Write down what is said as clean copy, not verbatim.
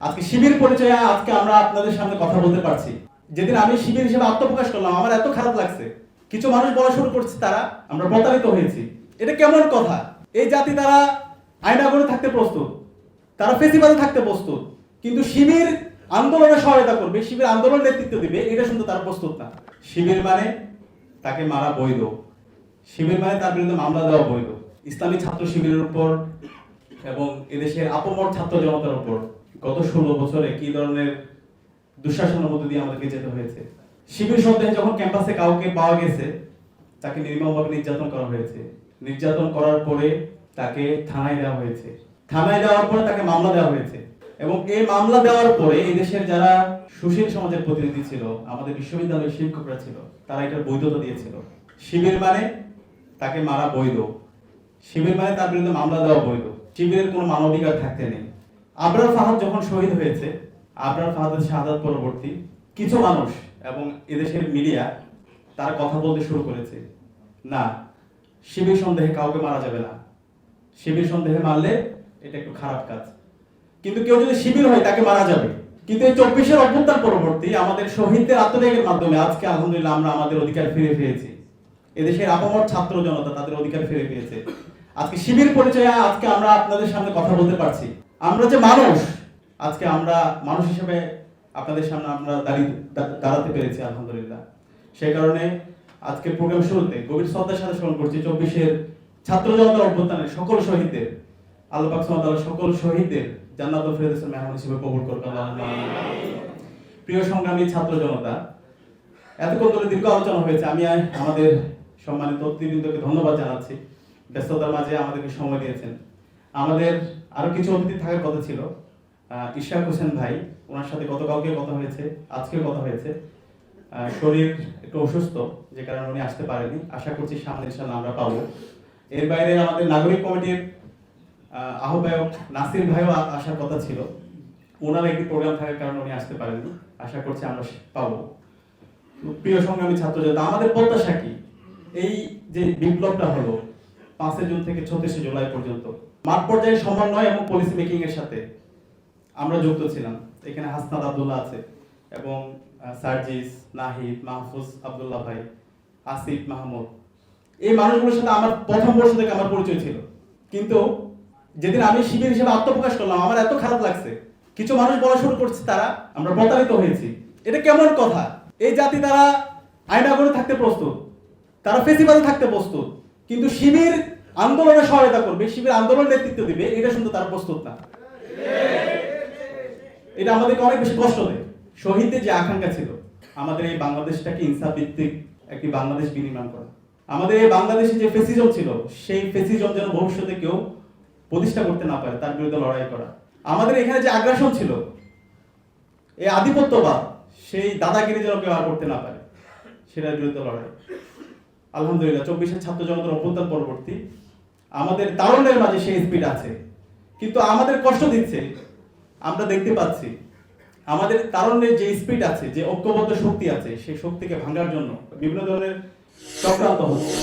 আজকে শিবির পরিচয়ে আজকে আমরা আপনাদের সামনে কথা বলতে পারছি। যেদিন আমি শিবির হিসেবে আত্মপ্রকাশ করলাম আমার এত খারাপ লাগছে। কিছু মানুষ বলা শুরু করছে তারা আমরা প্রতারিত হয়েছি। এটা কেমন কথা? এই জাতি তারা আয়না করে থাকতে প্রস্তুত, তারা ফেসিবাদে থাকতে প্রস্তুত, কিন্তু শিবির আন্দোলনে সহায়তা করবে, শিবির আন্দোলন নেতৃত্ব দিবে, এটা শুনতে তারা প্রস্তুত না। শিবির মানে তাকে মারা বৈধ, শিবির মানে তার বিরুদ্ধে মামলা দেওয়া বৈধ। ইসলামী ছাত্র শিবিরের উপর এবং এদেশের আপমর ছাত্র জনতার উপর গত 16 বছরে কি ধরনের দুঃশাসনের মধ্যে দিয়ে আমাদেরকে যেতে হয়েছে। শিবির সন্দেহে যখন ক্যাম্পাসে কাউকে পাওয়া গেছে তাকে নির্মমভাবে নির্যাতন করা হয়েছে। নির্যাতন করার পরে তাকে থানায় দেওয়া হয়েছে, থানায় দেওয়ার পরে তাকে মামলা দেওয়া হয়েছে এবং এই মামলা দেওয়ার পরে এই দেশের যারা সুশীল সমাজের প্রতিনিধি ছিল, আমাদের বিশ্ববিদ্যালয়ের শিক্ষকরা ছিল, তারা এটার বৈধতা দিয়েছিল। শিবির মানে তাকে মারা বৈধ, শিবির মানে তার বিরুদ্ধে মামলা দেওয়া বৈধ। শিবিরের কোনো মানবাধিকার থাকতে নেই। আবরার ফাহাদ যখন শহীদ হয়েছে, আবরার ফাহাদের শাহাদাত পরবর্তী কিছু মানুষ এবং এদেশের মিডিয়া তারা কথা বলতে শুরু করেছে, না শিবির সন্দেহে কাউকে মারা যাবে না, শিবির সন্দেহে মারলে এটা একটু খারাপ কাজ, কিন্তু কেউ যদি শিবির হয় তাকে মারা যাবে। কিন্তু এই 24-এর অভ্যুত্থান পরবর্তী আমাদের শহীদদের আত্মত্যাগের মাধ্যমে আজকে আলহামদুলিল্লাহ আমরা আমাদের অধিকার ফিরে পেয়েছি। এদেশের আপামর ছাত্র জনতা তাদের অধিকার ফিরে পেয়েছে। আজকে শিবির পরিচয়ে আজকে আমরা আপনাদের সামনে কথা বলতে পারছি। আমরা যে মানুষ, আজকে আমরা মানুষ হিসেবে আপনাদের সামনে আমরা দাঁড়াতে পেরেছি আলহামদুলিল্লাহ। সেই কারণে আজকে প্রোগ্রাম শুরুতে গভীর শ্রদ্ধার সাথে স্মরণ করছি 24-এর ছাত্র জনতার অভ্যুত্থানের সকল শহীদদের। আল্লাহ পাক সুবহানাহু ওয়া তাআলা সকল শহীদদের জান্নাতুল ফেরদৌসের মেহমান হিসেবে কবুল করুন। প্রিয় সংগ্রামী ছাত্র জনতা, এতক্ষণ ধরে দীর্ঘ আলোচনা হয়েছে। আমি আমাদের সম্মানিত অতিথিবৃন্দকে ধন্যবাদ জানাচ্ছি, ব্যস্ততার মাঝে আমাদেরকে সময় দিয়েছেন। আমাদের আরো কিছু অতিথি থাকার কথা ছিল। ইশাক হোসেন ভাই, ওনার সাথে গতকালকে কথা হয়েছে, আজকেও কথা হয়েছে। শরীর একটু অসুস্থ, যে কারণে উনি আসতে পারেনি। আশা করছি সামনে ইনশাআল্লাহ আমরা পাবো। এর বাইরে আমাদের নাগরিক কমিটির আহ্বায়ক নাসির ভাইও আসার কথা ছিল, ওনার একটি প্রোগ্রাম থাকার কারণে উনি আসতে পারেনি। আশা করছি আমরা পাবো। প্রিয় সংগ্রামী ছাত্র জনতা, আমাদের প্রত্যাশা কি? এই যে বিপ্লবটা হলো 5 জুন থেকে 36 জুলাই পর্যন্ত মাঠ পর্যায়ে সমন্বয় এবং পলিসি মেকিং এর সাথে আমরা যুক্ত ছিলাম। এখানে হাসনাত আব্দুল্লাহ আছে এবং সার্জিস, নাহিদ, মাহফুজ আব্দুল্লাহ ভাই, আসিফ মাহমুদ, এই মানুষগুলোর সাথে আমার প্রথম বর্ষ থেকে আমার পরিচয় ছিল। কিন্তু যেদিন আমি শিবির হিসেবে আত্মপ্রকাশ করলাম আমার এত খারাপ লাগছে। কিছু মানুষ বলা শুরু করছে তারা আমরা প্রতারিত হয়েছি। এটা কেমন কথা? এই জাতি তারা আয়না করে থাকতে প্রস্তুত, তারা ফেসিবাদে থাকতে প্রস্তুত, কিন্তু শিবির আন্দোলনে সহায়তা করবে, শিবির আন্দোলন নেতৃত্ব দিবে, এটা শুনতে তারা প্রস্তুত না। এটা আমাদেরকে অনেক বেশি কষ্ট দেয়। শহীদদের যে আকাঙ্ক্ষা ছিল আমাদের এই বাংলাদেশটাকে ইনসাফ ভিত্তিক একটি বাংলাদেশ বিনির্মাণ করা, আমাদের এই বাংলাদেশে যে ফেসিজম ছিল সেই ফেসিজম যেন ভবিষ্যতে কেউ প্রতিষ্ঠা করতে না পারে, তার বিরুদ্ধে লড়াই করা। আমাদের এখানে যে আগ্রাসন ছিল, এই আধিপত্যবাদ, সেই দাদাগিরি যেন কেউ আর করতে না পারে, সেটার বিরুদ্ধে লড়াই। আলহামদুলিল্লাহ 24-এর ছাত্র জনতার অভ্যুত্থান পরবর্তী আমাদের তারুণ্যের মাঝে সেই স্পিড আছে, কিন্তু আমাদের কষ্ট দিচ্ছে। আমরা দেখতে পাচ্ছি আমাদের তারুণ্যের যে স্পিড আছে, যে ঐক্যবদ্ধ শক্তি আছে, সেই শক্তিকে ভাঙার জন্য বিভিন্ন ধরনের চক্রান্ত হচ্ছে।